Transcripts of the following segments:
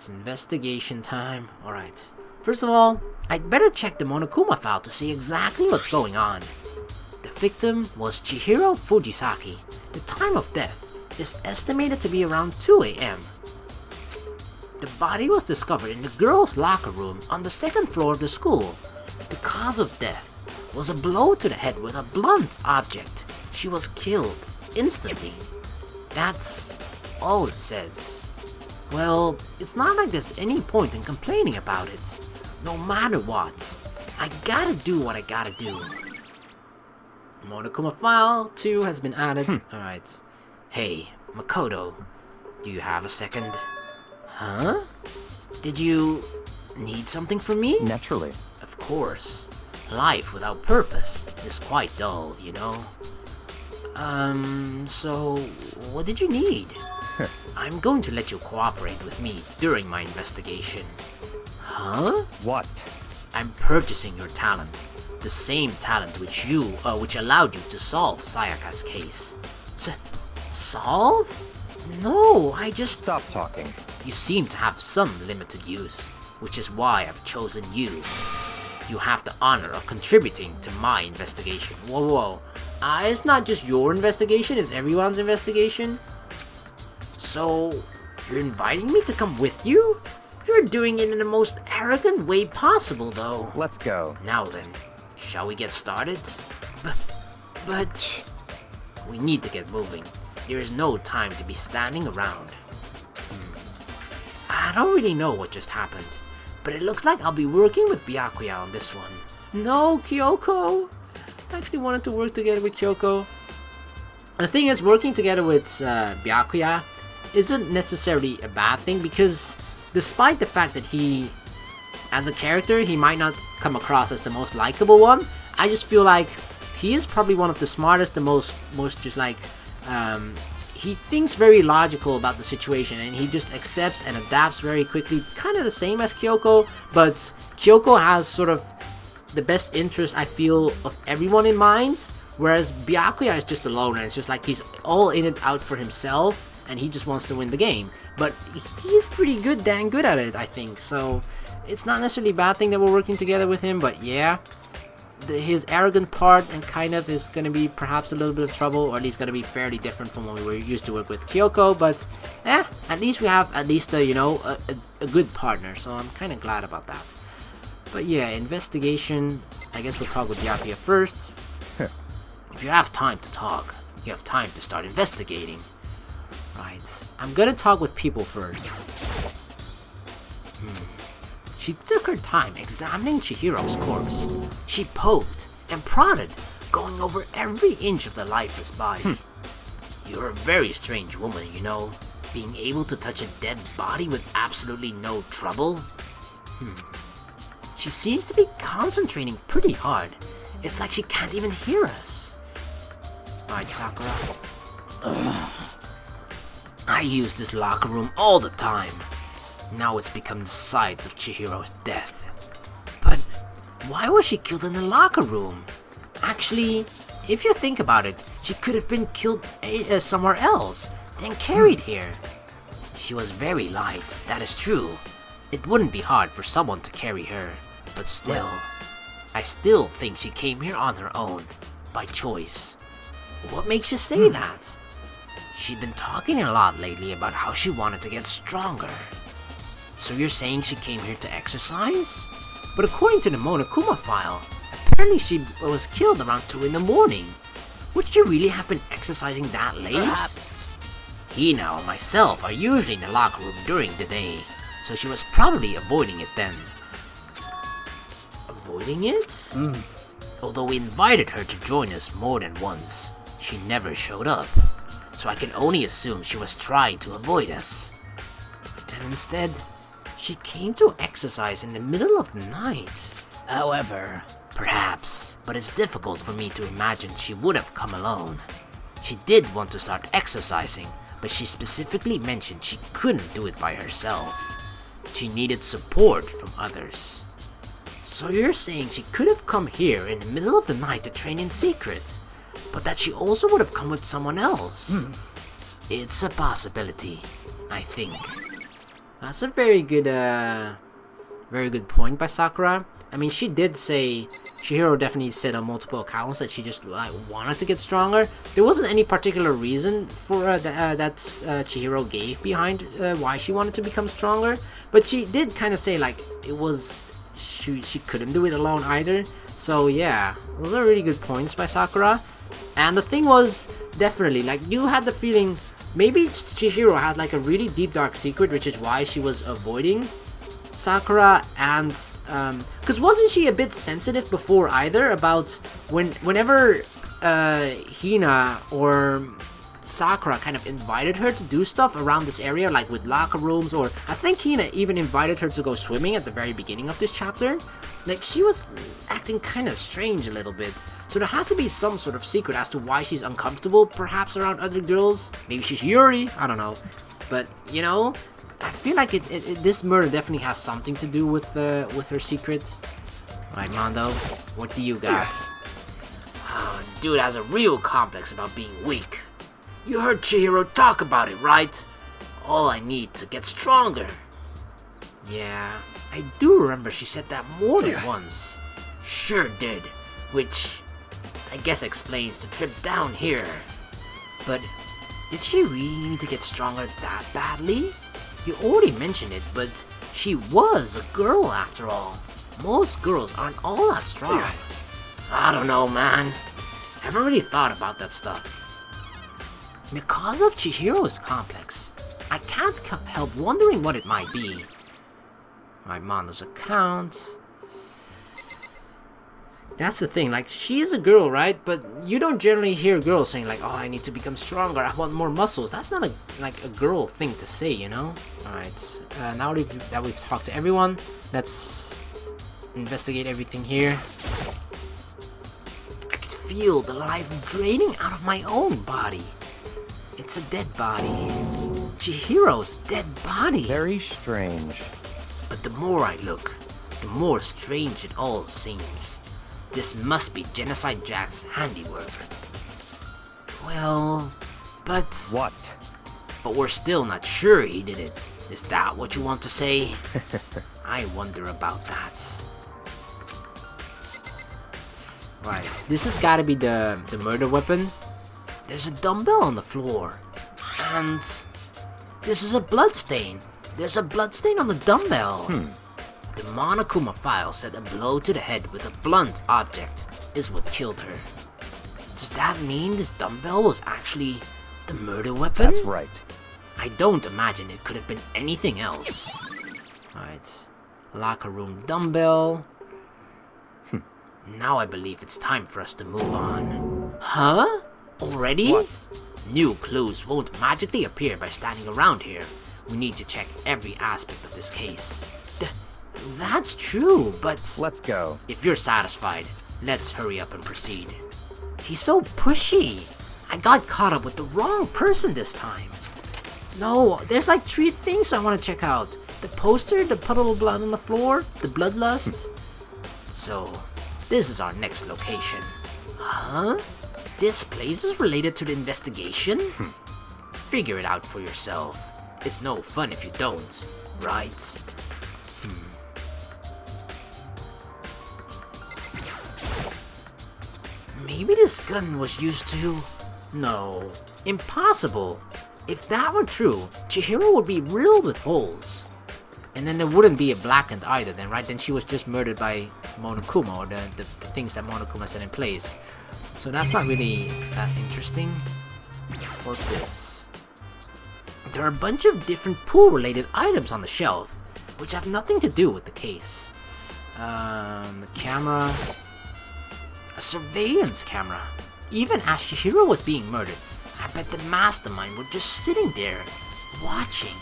It's investigation time. Alright. First of all, I'd better check the Monokuma file to see exactly what's going on. The victim was Chihiro Fujisaki. The time of death is estimated to be around 2 a.m. The body was discovered in the girls' locker room on the second floor of the school. The cause of death was a blow to the head with a blunt object. She was killed instantly. That's all it says. Well, it's not like there's any point in complaining about it. No matter what, I gotta do what I gotta do. Monokuma file 2 has been added. Alright. Hey, Makoto, do you have a second? Huh? Did you need something from me? Naturally. Of course. Life without purpose is quite dull, you know? So what did you need? I'm going to let you cooperate with me during my investigation. Huh? What? I'm purchasing your talent. The same talent which allowed you to solve Sayaka's case. Solve? No, I just... Stop talking. You seem to have some limited use, which is why I've chosen you. You have the honor of contributing to my investigation. Whoa. It's not just your investigation, it's everyone's investigation. So, you're inviting me to come with you? You're doing it in the most arrogant way possible, though. Let's go. Now then, shall we get started? But... We need to get moving. There is no time to be standing around. I don't really know what just happened, but it looks like I'll be working with Byakuya on this one. No, Kyoko! I actually wanted to work together with Kyoko. The thing is, working together with Byakuya isn't necessarily a bad thing, because despite the fact that he, as a character, he might not come across as the most likable one, I just feel like he is probably one of the smartest, the most just like, he thinks very logical about the situation, and he just accepts and adapts very quickly, kind of the same as Kyoko, but Kyoko has sort of the best interest, I feel, of everyone in mind, whereas Byakuya is just a loner. It's just like he's all in it out for himself, and he just wants to win the game. But he's pretty good, dang good at it, I think, so it's not necessarily a bad thing that we're working together with him, but yeah, his arrogant part and kind of is going to be perhaps a little bit of trouble, or at least going to be fairly different from when we were used to work with Kyoko, but at least we have at least a good partner, so I'm kind of glad about that. But yeah, investigation, I guess we'll talk with Byakuya first. If you have time to talk, you have time to start investigating. Right, I'm gonna talk with people first. She took her time examining Chihiro's corpse. She poked and prodded, going over every inch of the lifeless body. You're a very strange woman, you know, being able to touch a dead body with absolutely no trouble. She seems to be concentrating pretty hard. It's like she can't even hear us. Alright, Sakura. I use this locker room all the time. Now it's become the site of Chihiro's death. But why was she killed in the locker room? Actually, if you think about it, she could have been killed somewhere else, then carried here. She was very light, that is true. It wouldn't be hard for someone to carry her, but still, I still think she came here on her own, by choice. What makes you say that? She'd been talking a lot lately about how she wanted to get stronger. So you're saying she came here to exercise? But according to the Monokuma file, apparently she was killed around 2 in the morning. Would she really have been exercising that late? Perhaps. Hina and myself are usually in the locker room during the day, so she was probably avoiding it then. Avoiding it? Although we invited her to join us more than once, she never showed up. So I can only assume she was trying to avoid us. And instead, she came to exercise in the middle of the night. However, perhaps, but it's difficult for me to imagine she would have come alone. She did want to start exercising, but she specifically mentioned she couldn't do it by herself. She needed support from others. So you're saying she could have come here in the middle of the night to train in secret, but that she also would have come with someone else? It's a possibility, I think. That's a very good point by Sakura. I mean, she did say, Chihiro definitely said on multiple accounts that she just like wanted to get stronger. There wasn't any particular reason for that Chihiro gave behind why she wanted to become stronger, but she did kind of say like it was she couldn't do it alone either. So yeah, those are really good points by Sakura. And the thing was, definitely, like, you had the feeling maybe Chihiro had like a really deep dark secret, which is why she was avoiding Sakura. And because wasn't she a bit sensitive before either about whenever Hina or Sakura kind of invited her to do stuff around this area, like with locker rooms, or I think Hina even invited her to go swimming at the very beginning of this chapter. Like, she was acting kind of strange a little bit. So there has to be some sort of secret as to why she's uncomfortable, perhaps around other girls. Maybe she's Yuri, I don't know. But, you know, I feel like this murder definitely has something to do with her secret. Alright, Mondo, what do you got? Oh, dude has a real complex about being weak. You heard Chihiro talk about it, right? All I need to get stronger. Yeah, I do remember she said that more than once. Sure did, which I guess explains the trip down here. But did she really need to get stronger that badly? You already mentioned it, but she was a girl after all. Most girls aren't all that strong. I don't know, man. I haven't really thought about that stuff. Because of Chihiro's complex, I can't help wondering what it might be. My Mondo's account. That's the thing, like, she is a girl, right? But you don't generally hear girls saying like, oh, I need to become stronger, I want more muscles. That's not a girl thing to say, you know? Alright, now that we've talked to everyone, let's investigate everything here. I could feel the life draining out of my own body. It's a dead body. Chihiro's dead body. Very strange. But the more I look, the more strange it all seems. This must be Genocide Jack's handiwork. Well, but... What? But we're still not sure he did it. Is that what you want to say? I wonder about that. Right, this has gotta be the murder weapon. There's a dumbbell on the floor. And this is a bloodstain. There's a bloodstain on the dumbbell. The Monokuma file said a blow to the head with a blunt object is what killed her. Does that mean this dumbbell was actually the murder weapon? That's right. I don't imagine it could have been anything else. Alright. Locker room dumbbell. Now I believe it's time for us to move on. Huh? Already? What? New clues won't magically appear by standing around here. We need to check every aspect of this case. That's true, but... Let's go. If you're satisfied, let's hurry up and proceed. He's so pushy. I got caught up with the wrong person this time. No, there's like 3 things I want to check out. The poster, the puddle of blood on the floor, the bloodlust. So, this is our next location. Huh? This place is related to the investigation? Figure it out for yourself. It's no fun if you don't, right? Maybe this gun was used to... No. Impossible. If that were true, Chihiro would be riddled with holes. And then there wouldn't be a blackened either then, right? Then she was just murdered by Monokuma, or the things that Monokuma set in place. So that's not really that interesting. What's this? There are a bunch of different pool-related items on the shelf, which have nothing to do with the case. The camera... A surveillance camera. Even as Chihiro was being murdered, I bet the mastermind were just sitting there, watching.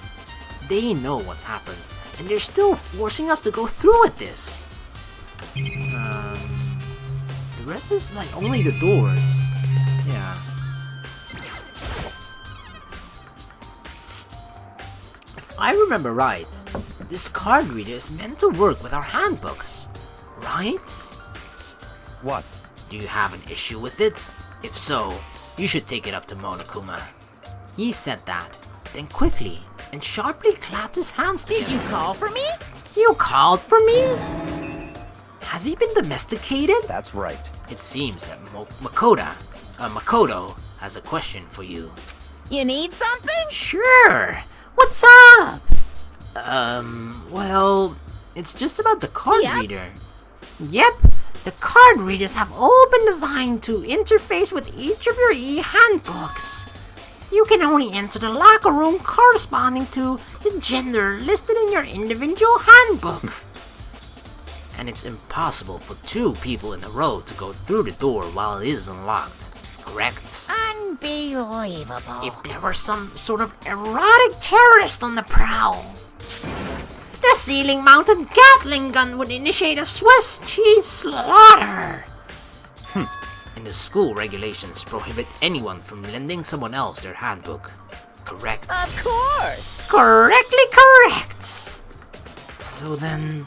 They know what's happened, and they're still forcing us to go through with this. The rest is like only the doors. Yeah. If I remember right, this card reader is meant to work with our handbooks, right? What? Do you have an issue with it? If so, you should take it up to Monokuma. He said that. Then quickly, and sharply clapped his hands together. Did you call for me? You called for me? Has he been domesticated? That's right. It seems that Makoto has a question for you. You need something? Sure. What's up? Well, it's just about the card Yep. reader. Yep, the card readers have all been designed to interface with each of your e-handbooks. You can only enter the locker room corresponding to the gender listed in your individual handbook. And it's impossible for two people in a row to go through the door while it is unlocked, correct? Unbelievable. If there were some sort of erotic terrorist on the prowl, the ceiling-mounted Gatling gun would initiate a Swiss cheese slaughter. And the school regulations prohibit anyone from lending someone else their handbook. Correct? Of course. Correctly correct! So then,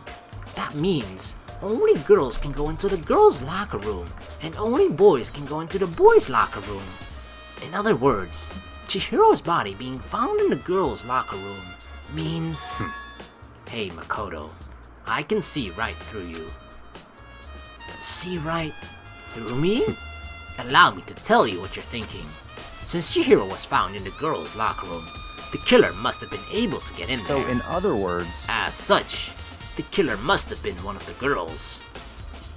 that means only girls can go into the girls' locker room, and only boys can go into the boys' locker room. In other words, Chihiro's body being found in the girls' locker room means... Hey Makoto, I can see right through you. See right through me? Allow me to tell you what you're thinking. Since Chihiro was found in the girls' locker room, the killer must have been able to get in there. So in other words, As such, the killer must have been one of the girls.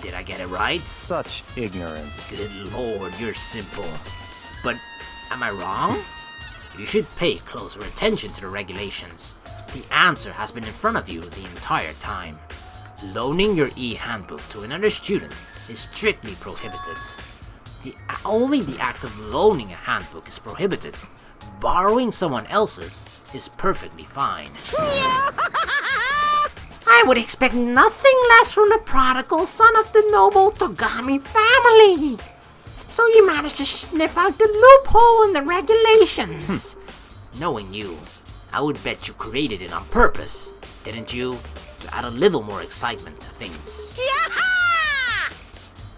Did I get it right? such ignorance. Good lord, you're simple. But am I wrong? You should pay closer attention to the regulations. The answer has been in front of you the entire time. Loaning your e-handbook to another student is strictly prohibited. Only the act of loaning a handbook is prohibited. Borrowing someone else's is perfectly fine. I would expect nothing less from the prodigal son of the noble Togami family. So you managed to sniff out the loophole in the regulations. Knowing you, I would bet you created it on purpose, didn't you? To add a little more excitement to things.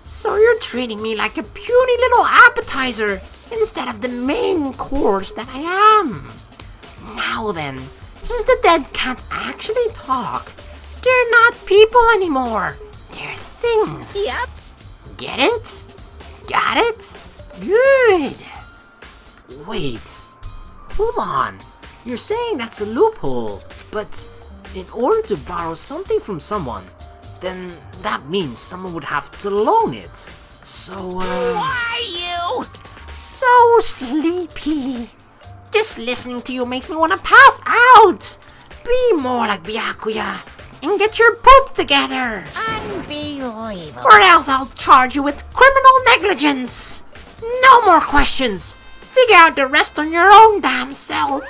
So you're treating me like a puny little appetizer instead of the main course that I am. Now then, since the dead can't actually talk, they're not people anymore. They're things. Yep. Get it? Got it? Good. Wait. Hold on. You're saying that's a loophole, but in order to borrow something from someone, then that means someone would have to loan it. So, Why you? so sleepy. Just listening to you makes me want to pass out. Be more like Byakuya and get your poop together, Unbelievable. or else I'll charge you with criminal negligence. No more questions. Figure out the rest on your own damn self.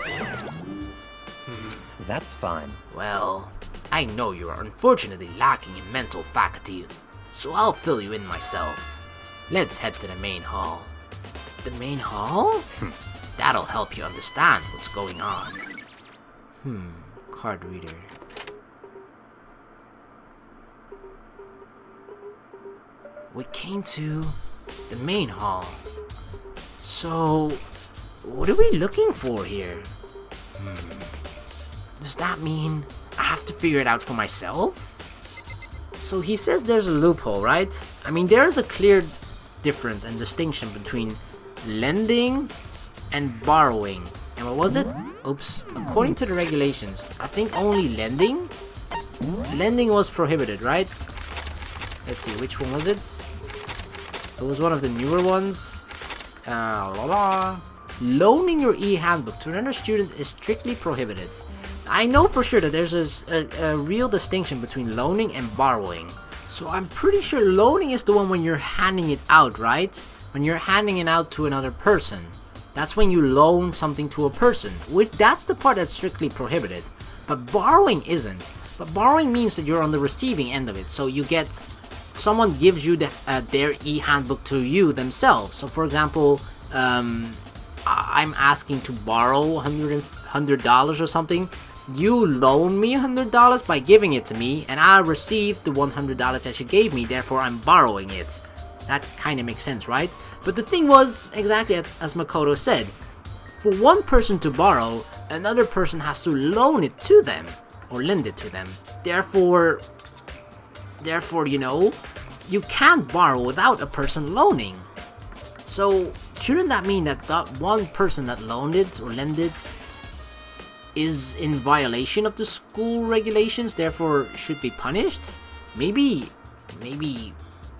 That's fine. Well, I know you are unfortunately lacking in mental faculty, so I'll fill you in myself. Let's head to the main hall. The main hall? That'll help you understand what's going on. Card reader. We came to the main hall. So, what are we looking for here? Does that mean I have to figure it out for myself? So he says there's a loophole, right? I mean, there's a clear difference and distinction between lending and borrowing. And what was it? Oops. According to the regulations, I think only lending? Lending was prohibited, right? Let's see, which one was it? It was one of the newer ones. Loaning your e-handbook to another student is strictly prohibited. I know for sure that there's a real distinction between loaning and borrowing. So I'm pretty sure loaning is the one when you're handing it out, right? When you're handing it out to another person. That's when you loan something to a person. That's the part that's strictly prohibited. But borrowing isn't. But borrowing means that you're on the receiving end of it. So you get... someone gives you their e-handbook to you themselves. So for example, I'm asking to borrow $100 or something. You loan me $100 by giving it to me, and I received the $100 that you gave me, therefore I'm borrowing it. That kind of makes sense, right? But the thing was, exactly as Makoto said, for one person to borrow, another person has to loan it to them, or lend it to them. Therefore, you know, you can't borrow without a person loaning. So, shouldn't that mean that that one person that loaned it or lent it is in violation of the school regulations, therefore should be punished? Maybe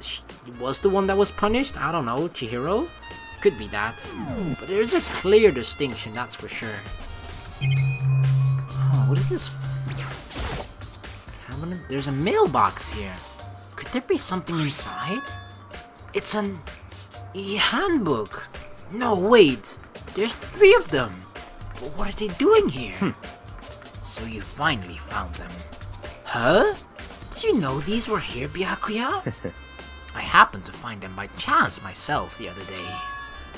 she was the one that was punished? I don't know, Chihiro? Could be that. But there's a clear distinction, that's for sure. Oh, what is this? Cabinet? There's a mailbox here. Could there be something inside? It's an e-handbook. No, wait. There's 3 of them. But what are they doing here? So you finally found them. Huh? Did you know these were here, Byakuya? I happened to find them by chance myself the other day.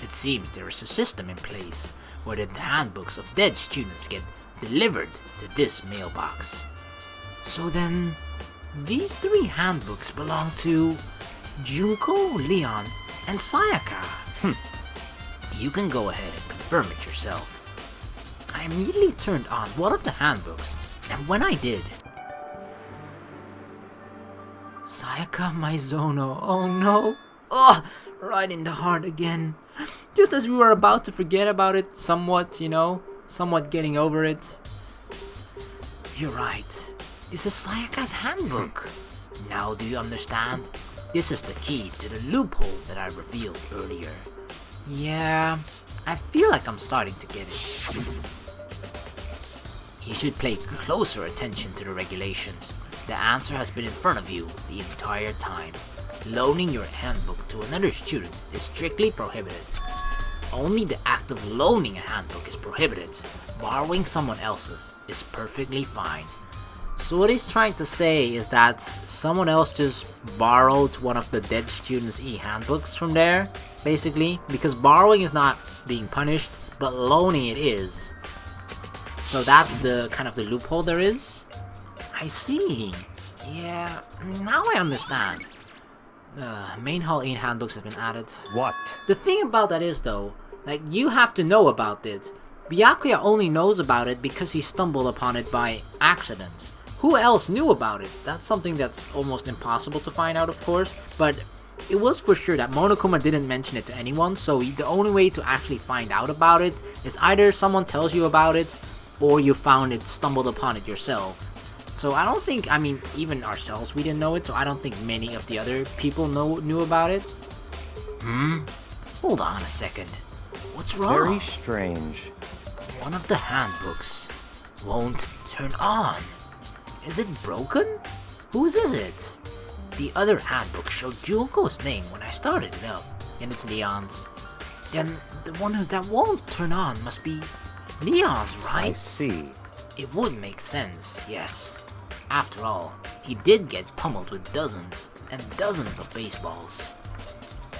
It seems there is a system in place where the handbooks of dead students get delivered to this mailbox. So then, these 3 handbooks belong to Junko, Leon, and Sayaka. You can go ahead and confirm it yourself. I immediately turned on one of the handbooks, and when I did... Sayaka Maizono, oh no! Oh, right in the heart again. Just as we were about to forget about it somewhat, you know, somewhat getting over it. You're right. This is Sayaka's handbook. Now do you understand? This is the key to the loophole that I revealed earlier. Yeah, I feel like I'm starting to get it. You should pay closer attention to the regulations. The answer has been in front of you the entire time. Loaning your handbook to another student is strictly prohibited. Only the act of loaning a handbook is prohibited. Borrowing someone else's is perfectly fine. So what he's trying to say is that someone else just borrowed one of the dead students' e-handbooks from there, basically, because borrowing is not being punished, but loaning it is. So that's the kind of the loophole there is. I see. Yeah, now I understand. Main hall e-handbooks have been added. What? The thing about that is though, like you have to know about it. Byakuya only knows about it because he stumbled upon it by accident. Who else knew about it? That's something that's almost impossible to find out, of course, but it was for sure that Monokuma didn't mention it to anyone, so the only way to actually find out about it is either someone tells you about it, or you stumbled upon it yourself. So I don't think, I mean, even ourselves, we didn't know it, so I don't think many of the other people knew about it. Hold on a second. What's wrong? Very strange. One of the handbooks won't turn on. Is it broken? Whose is it? The other handbook showed Junko's name when I started it up, and it's Leon's. Then the one that won't turn on must be Leon's, right? I see. It would make sense, yes. After all, he did get pummeled with dozens and dozens of baseballs.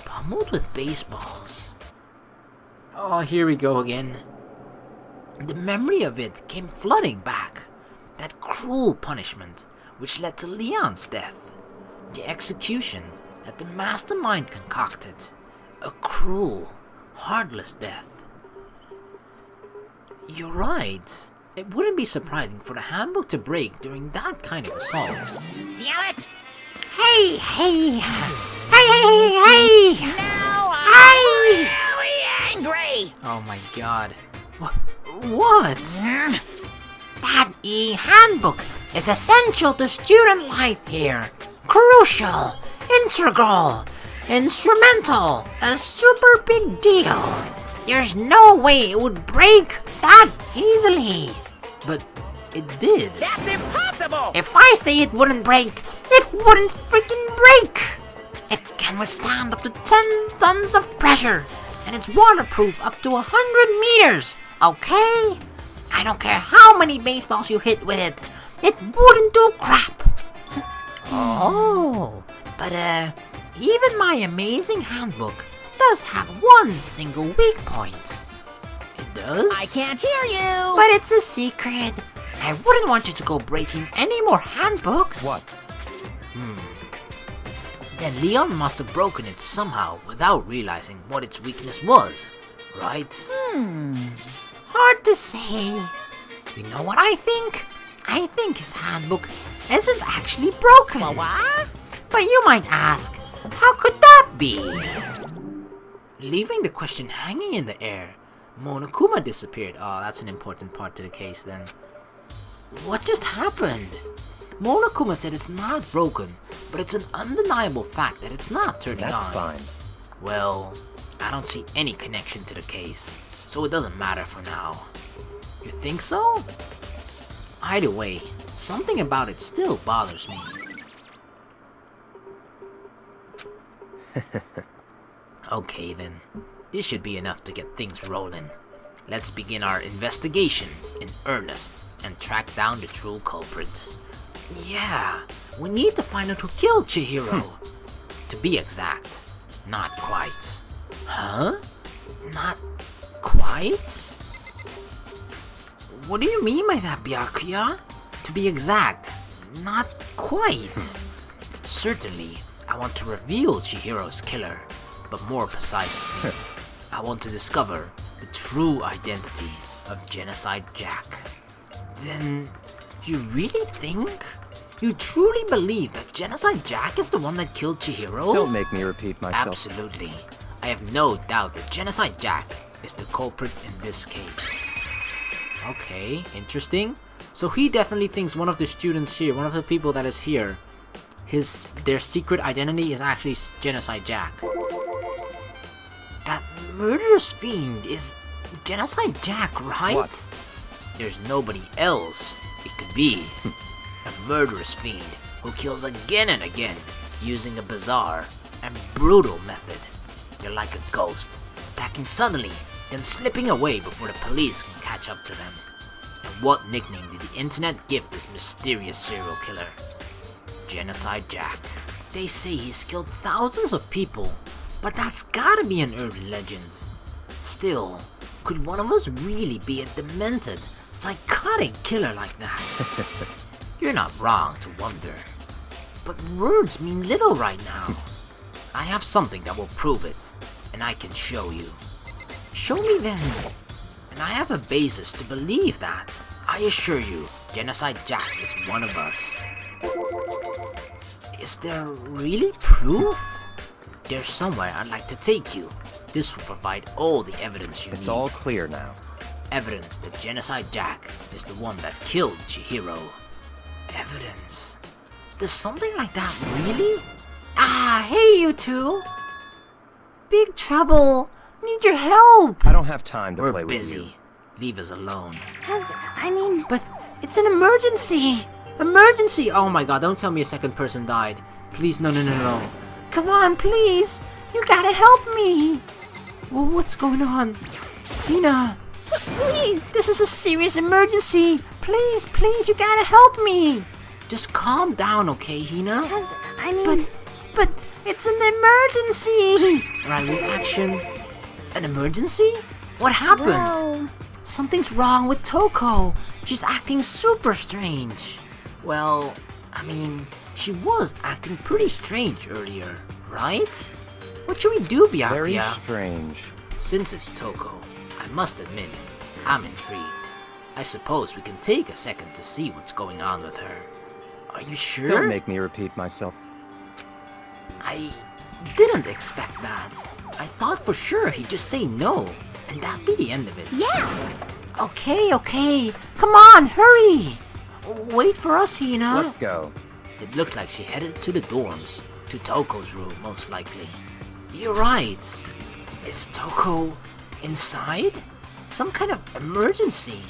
Pummeled with baseballs? Oh, here we go again. The memory of it came flooding back. That cruel punishment which led to Leon's death. The execution that the mastermind concocted. A cruel, heartless death. You're right. It wouldn't be surprising for the handbook to break during that kind of assault. Damn it! Hey! Now I'm really angry! Oh my god. What? That e-handbook is essential to student life here. Crucial, integral, instrumental, a super big deal. There's no way it would break that easily. But it did. That's impossible! If I say it wouldn't break, it wouldn't freaking break! It can withstand up to 10 tons of pressure, and it's waterproof up to 100 meters, okay? I don't care how many baseballs you hit with it, it wouldn't do crap! Oh, but even my amazing handbook does have one single weak point. It does? I can't hear you! But it's a secret. I wouldn't want you to go breaking any more handbooks. What? Then Leon must have broken it somehow without realizing what its weakness was. right? Hard to say. You know what I think? I think his handbook isn't actually broken. What? But you might ask, how could that be? Leaving the question hanging in the air, Monokuma disappeared. Oh, that's an important part to the case then. What just happened? Monokuma said it's not broken, but it's an undeniable fact that it's not turning on. That's fine. Well, I don't see any connection to the case, so it doesn't matter for now. You think so? Either way, something about it still bothers me. Okay then, this should be enough to get things rolling. Let's begin our investigation in earnest and track down the true culprits. Yeah, we need to find out who killed Chihiro. To be exact, not quite. Huh? Not quite? What do you mean by that, Byakuya? To be exact, not quite. Certainly, I want to reveal Chihiro's killer, but more precisely, I want to discover the true identity of Genocide Jack. Then, you really think? You truly believe that Genocide Jack is the one that killed Chihiro? Don't make me repeat myself. Absolutely. I have no doubt that Genocide Jack is the culprit in this case. Okay, interesting. So he definitely thinks one of the students here, one of the people that is here, their secret identity is actually Genocide Jack. That murderous fiend is Genocide Jack, right? What? There's nobody else it could be. A murderous fiend who kills again and again using a bizarre and brutal method. They're like a ghost, attacking suddenly, then slipping away before the police can catch up to them. And what nickname did the internet give this mysterious serial killer? Genocide Jack. They say he's killed thousands of people, but that's gotta be an urban legend. Still, could one of us really be a demented, psychotic killer like that? You're not wrong to wonder. But words mean little right now. I have something that will prove it, and I can show you. Show me then. And I have a basis to believe that. I assure you, Genocide Jack is one of us. Is there really proof? There's somewhere I'd like to take you. This will provide all the evidence you need. It's all clear now. Evidence that Genocide Jack is the one that killed Chihiro. Evidence? Does something like that really? Ah, hey you two! Big trouble! Need your help! I don't have time to We're play with busy. you. Leave us alone. But It's an emergency! Emergency! Oh my god, don't tell me a second person died. Please, no. Come on, please! You gotta help me! Well, what's going on? Hina! please! This is a serious emergency! Please, you gotta help me! Just calm down, okay, Hina? But it's an emergency! Right, reaction. An emergency? What happened? Well, Something's wrong with Toko. She's acting super strange. Well, I mean, she was acting pretty strange earlier, right? What should we do, Byakuya? Very strange. Since it's Toko, I must admit, I'm intrigued. I suppose we can take a second to see what's going on with her. Are you sure? Don't make me repeat myself. I didn't expect that. I thought for sure he'd just say no, and that'd be the end of it. yeah! Okay. Come on, hurry! Wait for us, Hina. Let's go. It looked like she headed to the dorms, to Toko's room, most likely. You're right. Is Toko inside? Some kind of emergency.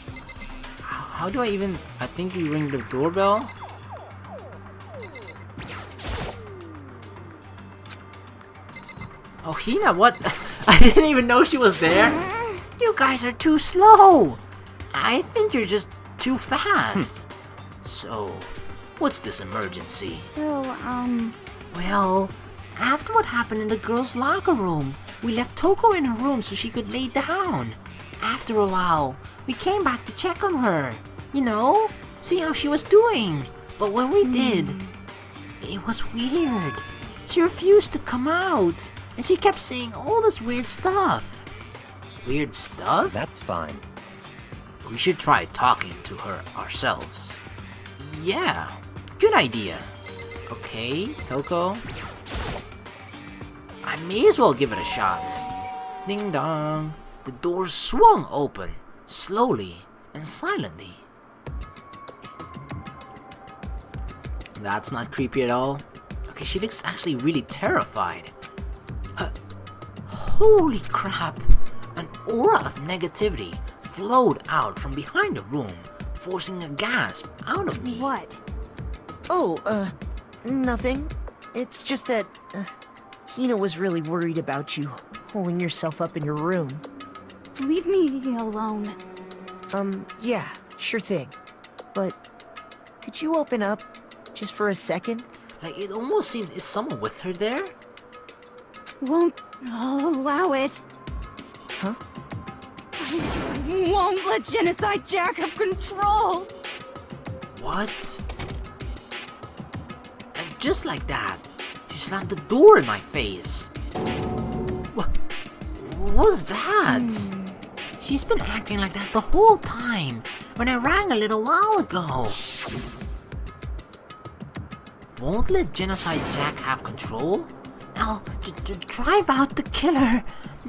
How do I think we ring the doorbell? Oh, Hina, what? I didn't even know she was there. You guys are too slow. I think you're just too fast. So, what's this emergency? So, Well, after what happened in the girls' locker room, we left Toko in her room so she could lay down. After a while, we came back to check on her. You know, see how she was doing. But when we did, it was weird. She refused to come out, and she kept saying all this weird stuff. Weird stuff? That's fine. We should try talking to her ourselves. Yeah, good idea. Okay, Toko. I may as well give it a shot. Ding dong. The door swung open, slowly and silently. That's not creepy at all. Okay, she looks actually really terrified. Holy crap! An aura of negativity flowed out from behind the room, forcing a gasp out of me. What? Oh, nothing. It's just that, Hina was really worried about you, holding yourself up in your room. Leave me alone. Yeah, sure thing. But, could you open up, just for a second? Like, it almost seems, is someone with her there? Won't allow it. Huh? Won't let Genocide Jack have control. What? And just like that, she slammed the door in my face. What was that? She's been acting like that the whole time, when I rang a little while ago. Won't let Genocide Jack have control? Now, drive out the killer!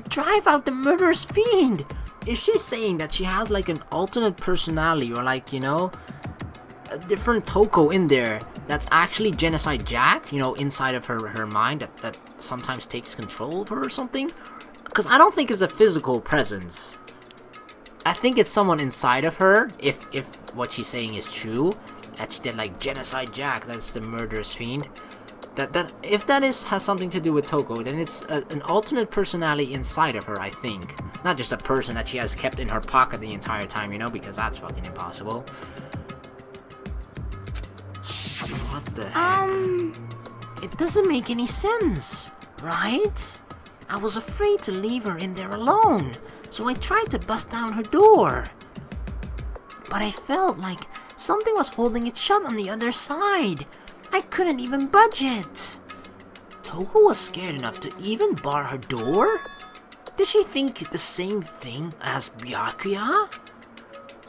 Drive out the murderous fiend! Is she saying that she has like an alternate personality, or like, you know, a different Toko in there that's actually Genocide Jack, you know, inside of her mind that sometimes takes control of her or something? Because I don't think it's a physical presence. I think it's someone inside of her, if what she's saying is true, that she did like Genocide Jack, that's the murderous fiend. That if that has something to do with Toko, then it's an alternate personality inside of her, I think. Not just a person that she has kept in her pocket the entire time, you know, because that's fucking impossible. What the heck? It doesn't make any sense, right? I was afraid to leave her in there alone, so I tried to bust down her door. But I felt like something was holding it shut on the other side. I couldn't even budge it. Toko was scared enough to even bar her door? Does she think the same thing as Byakuya?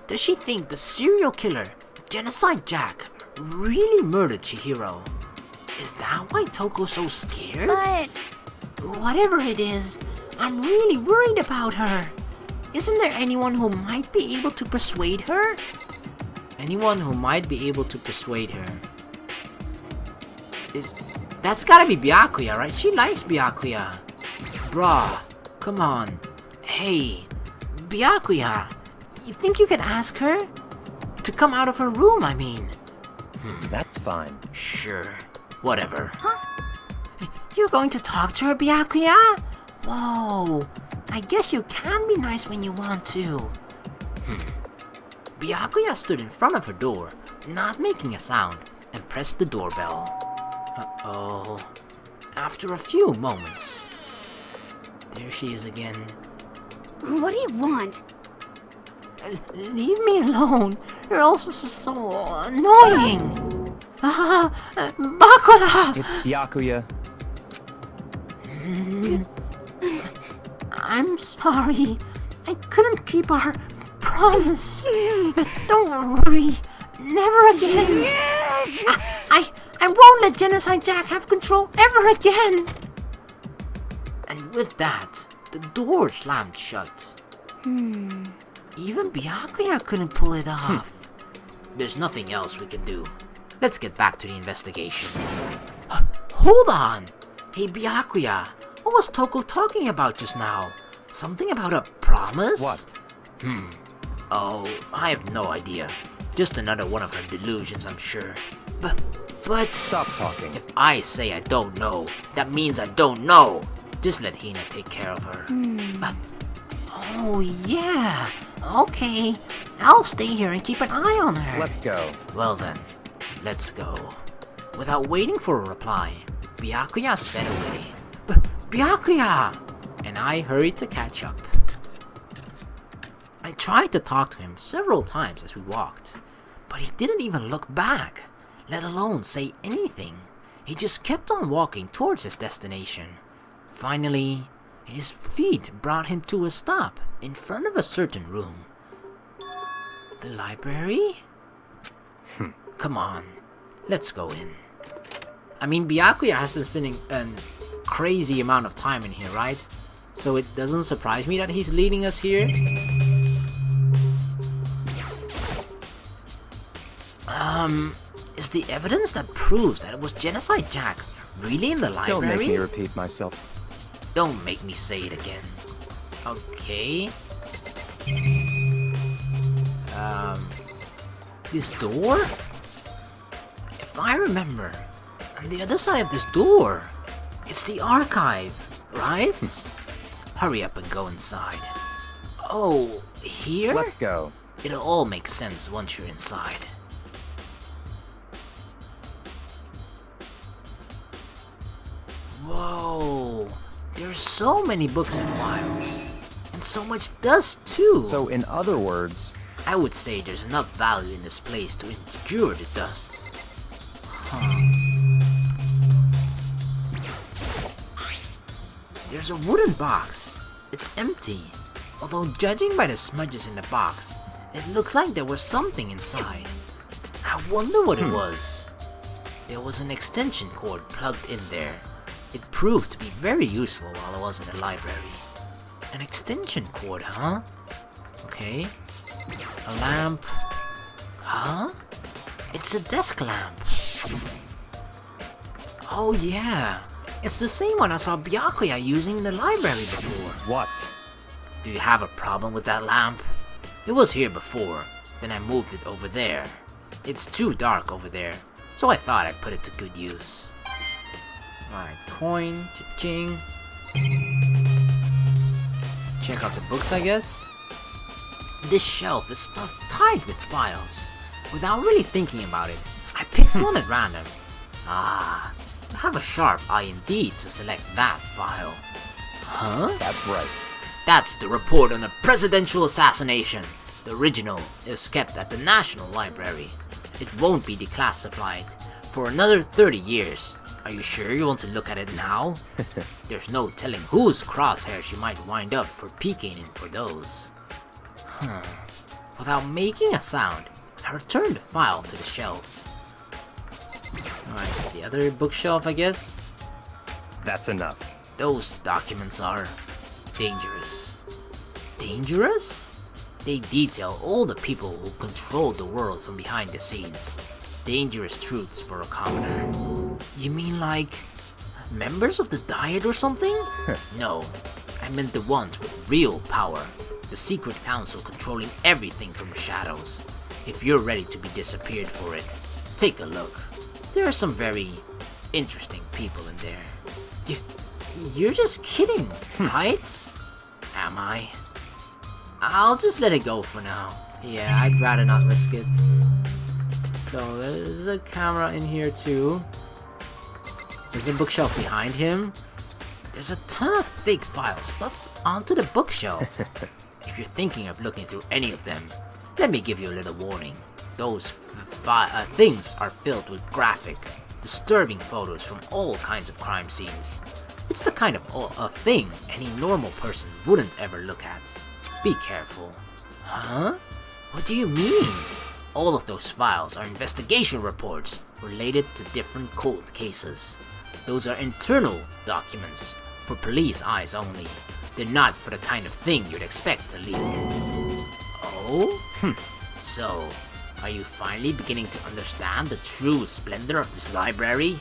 Does she think the serial killer, Genocide Jack, really murdered Chihiro? Is that why Toko's so scared? But Whatever it is, I'm really worried about her. Isn't there anyone who might be able to persuade her? Anyone who might be able to persuade her. That's gotta be Byakuya, right? She likes Byakuya. Bruh, come on. Hey, Byakuya, you think you could ask her? To come out of her room, I mean. That's fine. Sure, whatever. You're going to talk to her, Byakuya? Whoa, I guess you can be nice when you want to. Byakuya stood in front of her door, not making a sound, and pressed the doorbell. Uh-oh. After a few moments, there she is again. what do you want? Leave me alone. You're also so annoying. Bakura! It's Byakuya. I'm sorry. I couldn't keep our promise. But don't worry. Never again. I won't let Genocide Jack have control ever again. And with that, the door slammed shut. Even Byakuya couldn't pull it off. There's nothing else we can do. Let's get back to the investigation. Hold on! Hey Byakuya, what was Toko talking about just now? Something about a promise? What? Oh, I have no idea. Just another one of her delusions, I'm sure. But... Stop talking. If I say I don't know, that means I don't know. Just let Hina take care of her. Oh, yeah. Okay. I'll stay here and keep an eye on her. Let's go. Well then, let's go. Without waiting for a reply, Byakuya sped away. Byakuya! And I hurried to catch up. I tried to talk to him several times as we walked, but he didn't even look back, let alone say anything. He just kept on walking towards his destination. Finally, his feet brought him to a stop in front of a certain room. The library? Come on, let's go in. I mean, Byakuya has been spending a crazy amount of time in here, right? So it doesn't surprise me that he's leading us here. Is the evidence that proves that it was Genocide Jack really in the library? Don't make me repeat myself. Don't make me say it again. Okay. This door? If I remember, on the other side of this door, it's the archive, right? Hurry up and go inside. Oh, here? Let's go. It'll all make sense once you're inside. Whoa, there's so many books and files. And so much dust too. So in other words, I would say there's enough value in this place to endure the dust. There's a wooden box. It's empty. Although judging by the smudges in the box, it looked like there was something inside. I wonder what it was. There was an extension cord plugged in there. It proved to be very useful while I was in the library. An extension cord, huh? Okay. A lamp. Huh? It's a desk lamp. Oh yeah. It's the same one I saw Byakuya using in the library before. what? Do you have a problem with that lamp? It was here before, then I moved it over there. It's too dark over there, so I thought I'd put it to good use. Alright, coin, cha-ching. Check out the books, I guess. This shelf is stuffed tight with files. Without really thinking about it, I picked one at random. Ah, I have a sharp eye indeed to select that file. Huh? That's right. That's the report on a presidential assassination. The original is kept at the National Library. It won't be declassified for another 30 years. Are you sure you want to look at it now? There's no telling whose crosshairs you might wind up for peeking in for those. Without making a sound, I returned the file to the shelf. Alright, the other bookshelf, I guess? That's enough. Those documents are dangerous. Dangerous? They detail all the people who control the world from behind the scenes. Dangerous truths for a commoner. You mean like members of the Diet or something? No, I meant the ones with real power. The secret council controlling everything from the shadows. If you're ready to be disappeared for it, take a look. There are some very interesting people in there. You're just kidding, right? Am I? I'll just let it go for now. Yeah, I'd rather not risk it. So there's a camera in here too. There's a bookshelf behind him. There's a ton of fake files stuffed onto the bookshelf. If you're thinking of looking through any of them, let me give you a little warning. Those things are filled with graphic, disturbing photos from all kinds of crime scenes. It's the kind of thing any normal person wouldn't ever look at. Be careful. Huh? What do you mean? All of those files are investigation reports related to different cold cases. Those are internal documents, for police eyes only. They're not for the kind of thing you'd expect to leak. Oh? So, are you finally beginning to understand the true splendor of this library?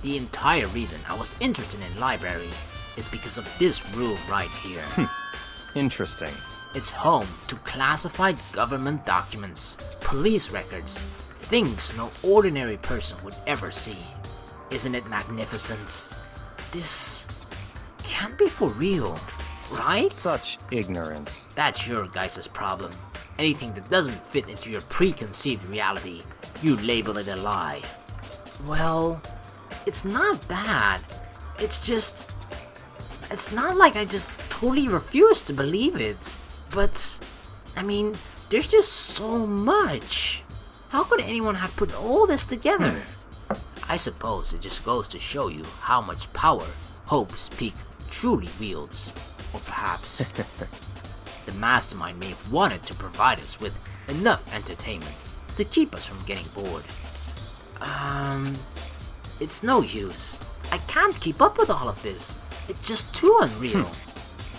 The entire reason I was interested in library is because of this room right here. Interesting. It's home to classified government documents, police records, things no ordinary person would ever see. Isn't it magnificent? This can't be for real, right? Such ignorance. That's your guys' problem. Anything that doesn't fit into your preconceived reality, you label it a lie. Well, it's not that. It's not like I just totally refuse to believe it. But, I mean, there's just so much. How could anyone have put all this together? I suppose it just goes to show you how much power Hope's Peak truly wields. Or perhaps The mastermind may have wanted to provide us with enough entertainment to keep us from getting bored. It's no use. I can't keep up with all of this. It's just too unreal.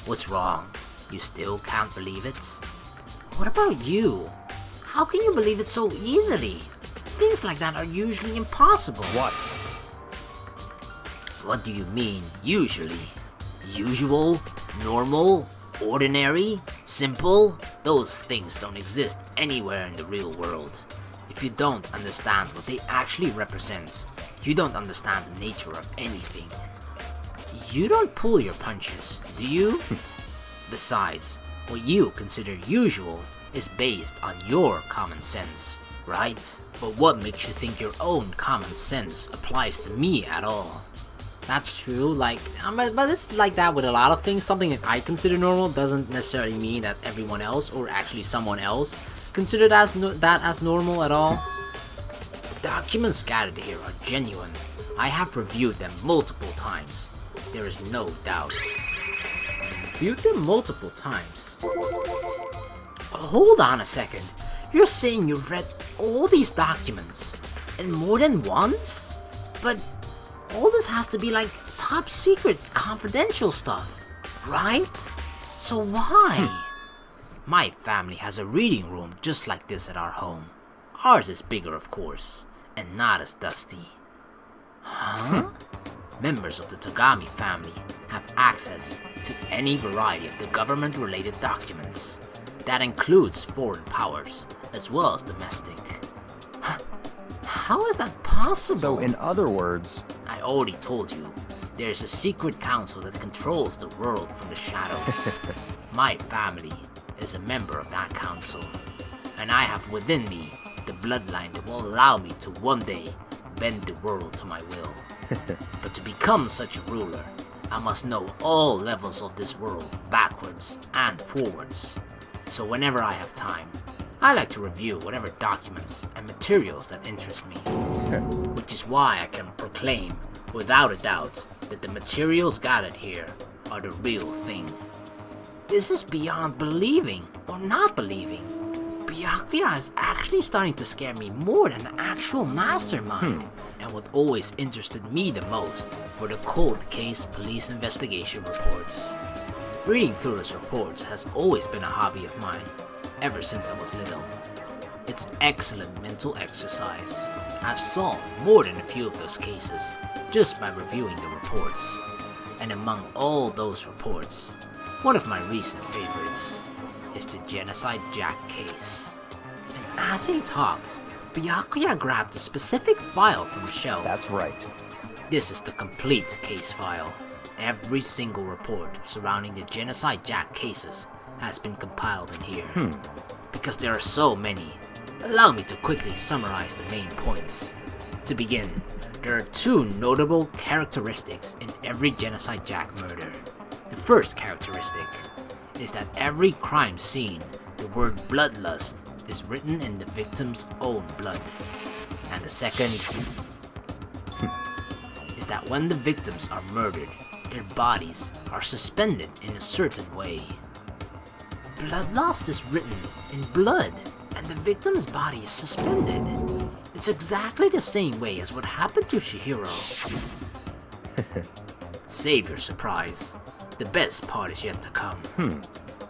What's wrong? You still can't believe it? What about you? How can you believe it so easily? Things like that are usually impossible. What? What do you mean, usually? Usual? Normal? Ordinary? Simple? Those things don't exist anywhere in the real world. If you don't understand what they actually represent, you don't understand the nature of anything. You don't pull your punches, do you? Besides, what you consider usual is based on your common sense, right? But what makes you think your own common sense applies to me at all? That's true, but it's like that with a lot of things. Something that I consider normal doesn't necessarily mean that everyone else, or actually someone else, consider that as normal at all. The documents gathered here are genuine. I have reviewed them multiple times. There is no doubt. Reviewed them multiple times? Hold on a second. You're saying you've read all these documents, and more than once? But all this has to be like top secret, confidential stuff, right? So why? My family has a reading room just like this at our home. Ours is bigger, of course, and not as dusty. Huh? Members of the Togami family have access to any variety of the government-related documents. That includes foreign powers, as well as domestic. How is that possible? So in other words... I already told you, there's a secret council that controls the world from the shadows. My family is a member of that council, and I have within me the bloodline that will allow me to one day bend the world to my will. But to become such a ruler, I must know all levels of this world, backwards and forwards. So whenever I have time, I like to review whatever documents and materials that interest me. Which is why I can proclaim, without a doubt, that the materials gathered here are the real thing. This is beyond believing or not believing. Byakuya is actually starting to scare me more than an actual mastermind. And what always interested me the most were the cold case police investigation reports. Reading through those reports has always been a hobby of mine, ever since I was little. It's excellent mental exercise. I've solved more than a few of those cases just by reviewing the reports. And among all those reports, one of my recent favorites is the Genocide Jack case. And as he talked, Byakuya grabbed a specific file from the shelf. That's right. This is the complete case file. Every single report surrounding the Genocide Jack cases has been compiled in here. Because there are so many, allow me to quickly summarize the main points. To begin, there are two notable characteristics in every Genocide Jack murder. The first characteristic is that every crime scene, the word bloodlust is written in the victim's own blood. And the second is that when the victims are murdered, their bodies are suspended in a certain way. Bloodlust is written in blood, and the victim's body is suspended. It's exactly the same way as what happened to Chihiro. Save your surprise. The best part is yet to come.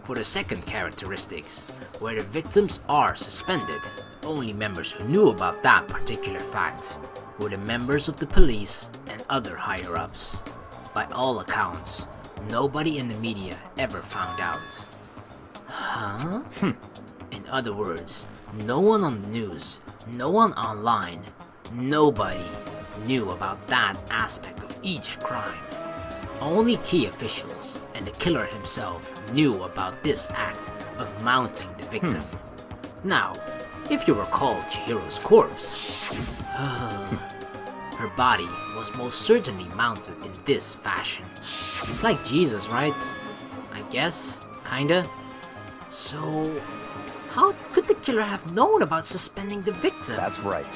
For the second characteristics, where the victims are suspended, only members who knew about that particular fact were the members of the police and other higher-ups. By all accounts, nobody in the media ever found out. Huh? In other words, no one on the news, no one online, nobody knew about that aspect of each crime. Only key officials and the killer himself knew about this act of mounting the victim. Now, if you recall Chihiro's corpse, her body was most certainly mounted in this fashion. It's like Jesus, right? I guess, kinda. So, how could the killer have known about suspending the victim? That's right.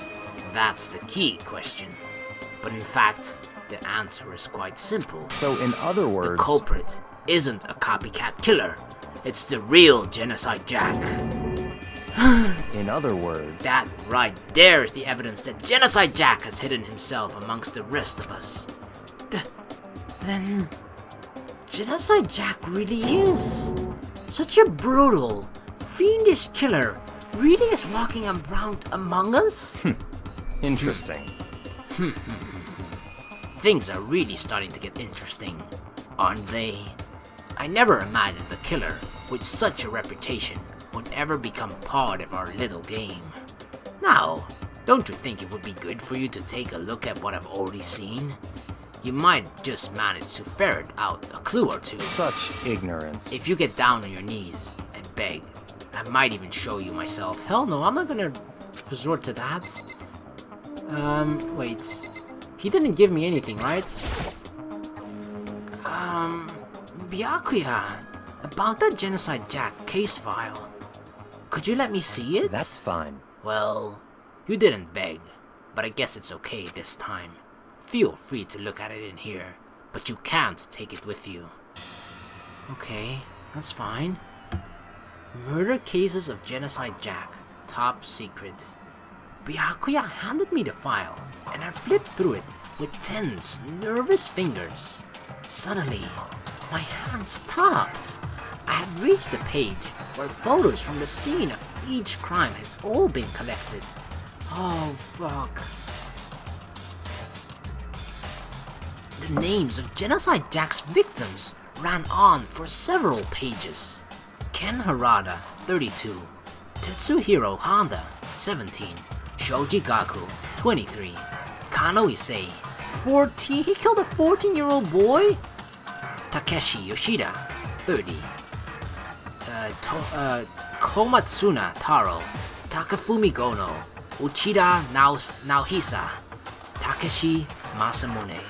That's the key question. But in fact, the answer is quite simple. So in other The words... culprit isn't a copycat killer. It's the real Genocide Jack. In other words, That right there is the evidence that Genocide Jack has hidden himself amongst the rest of us. Then... Genocide Jack really is such a brutal, fiendish killer. Really is walking around among us? interesting. Things are really starting to get interesting, aren't they? I never imagined the killer with such a reputation would ever become part of our little game. Now, don't you think it would be good for you to take a look at what I've already seen? You might just manage to ferret out a clue or two. Such ignorance. If you get down on your knees and beg, I might even show you myself. Hell no, I'm not gonna resort to that. Wait. He didn't give me anything, right? Byakuya, about that Genocide Jack case file. Could you let me see it? That's fine. Well, you didn't beg, but I guess it's okay this time. Feel free to look at it in here, but you can't take it with you. Okay, that's fine. Murder cases of Genocide Jack, top secret. Byakuya handed me the file, and I flipped through it with tense, nervous fingers. Suddenly, my hand stopped. I had reached the page where photos from the scene of each crime had all been collected. Oh, fuck. The names of Genocide Jack's victims ran on for several pages. Ken Harada, 32. Tetsuhiro Honda, 17. Shoji Gaku, 23. Kano Issei, 14. He killed a 14-year-old boy? Takeshi Yoshida, 30. Komatsuna Taro, Takafumi Gono, Uchida Naohisa, Takeshi Masamune,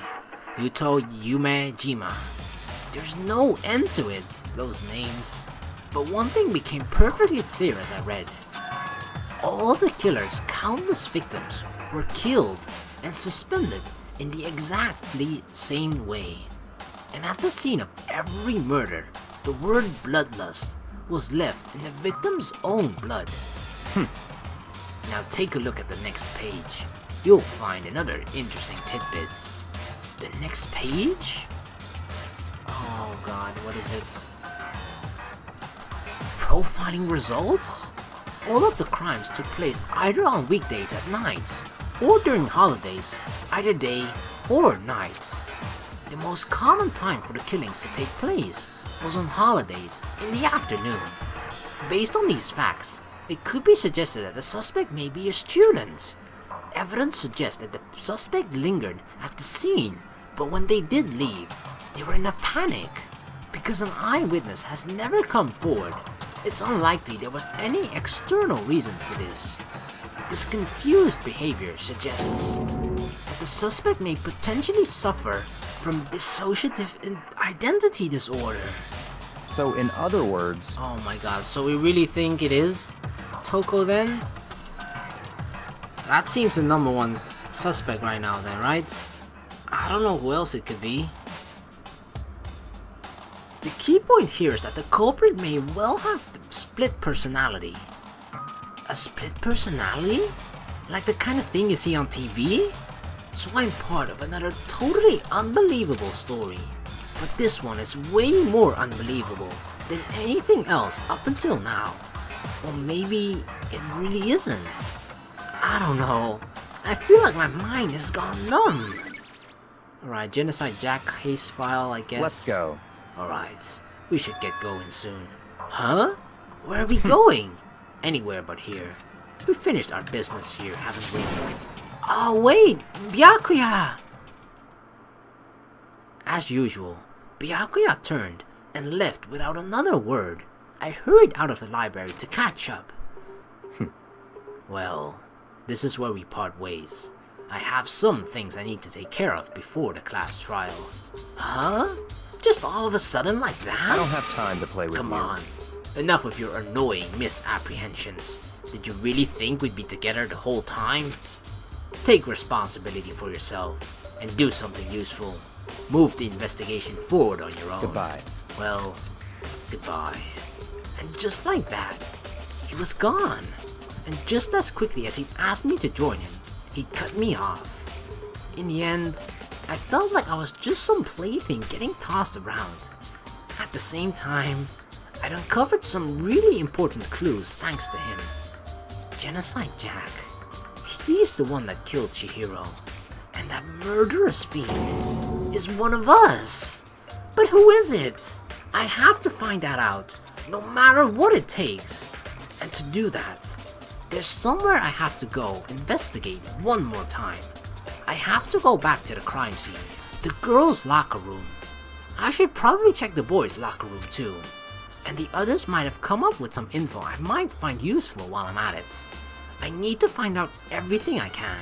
Yuto Yume Jima. There's no end to it, those names. But one thing became perfectly clear as I read. All the killer's countless victims were killed and suspended in the exactly same way. And at the scene of every murder, the word bloodlust was left in the victim's own blood. Now take a look at the next page. You'll find another interesting tidbits. The next page? Oh god, what is it? Profiling results? All of the crimes took place either on weekdays at night, or during holidays, either day or night. The most common time for the killings to take place was on holidays in the afternoon. Based on these facts, it could be suggested that the suspect may be a student. Evidence suggests that the suspect lingered at the scene, but when they did leave, they were in a panic. Because an eyewitness has never come forward, it's unlikely there was any external reason for this. This confused behavior suggests that the suspect may potentially suffer from dissociative identity disorder. So in other words, Oh my god, so we really think it is Toko then? That seems the number one suspect right now then, right? I don't know who else it could be. The key point here is that the culprit may well have split personality. A split personality? Like the kind of thing you see on TV? So I'm part of another totally unbelievable story. But this one is way more unbelievable than anything else up until now. Or maybe it really isn't. I don't know. I feel like my mind has gone numb. Alright, Genocide Jack case file, I guess. let's go. Alright, we should get going soon. Huh? Where are we going? Anywhere but here. We finished our business here, haven't we? Oh wait, Byakuya! As usual, Byakuya turned and left without another word. I hurried out of the library to catch up. Well, this is where we part ways. I have some things I need to take care of before the class trial. Huh? Just all of a sudden like that? I don't have time to play with Come you. on. Enough of your annoying misapprehensions. Did you really think we'd be together the whole time? Take responsibility for yourself and do something useful. Move the investigation forward on your own. Goodbye. Well, goodbye. And just like that, he was gone. And just as quickly as he'd asked me to join him, he'd cut me off. In the end, I felt like I was just some plaything getting tossed around. At the same time, I'd uncovered some really important clues thanks to him. Genocide Jack. He's the one that killed Chihiro. And that murderous fiend is one of us. But who is it? I have to find that out, no matter what it takes. And to do that, there's somewhere I have to go investigate one more time. I have to go back to the crime scene, the girls' locker room. I should probably check the boys' locker room too. And the others might have come up with some info I might find useful while I'm at it. I need to find out everything I can.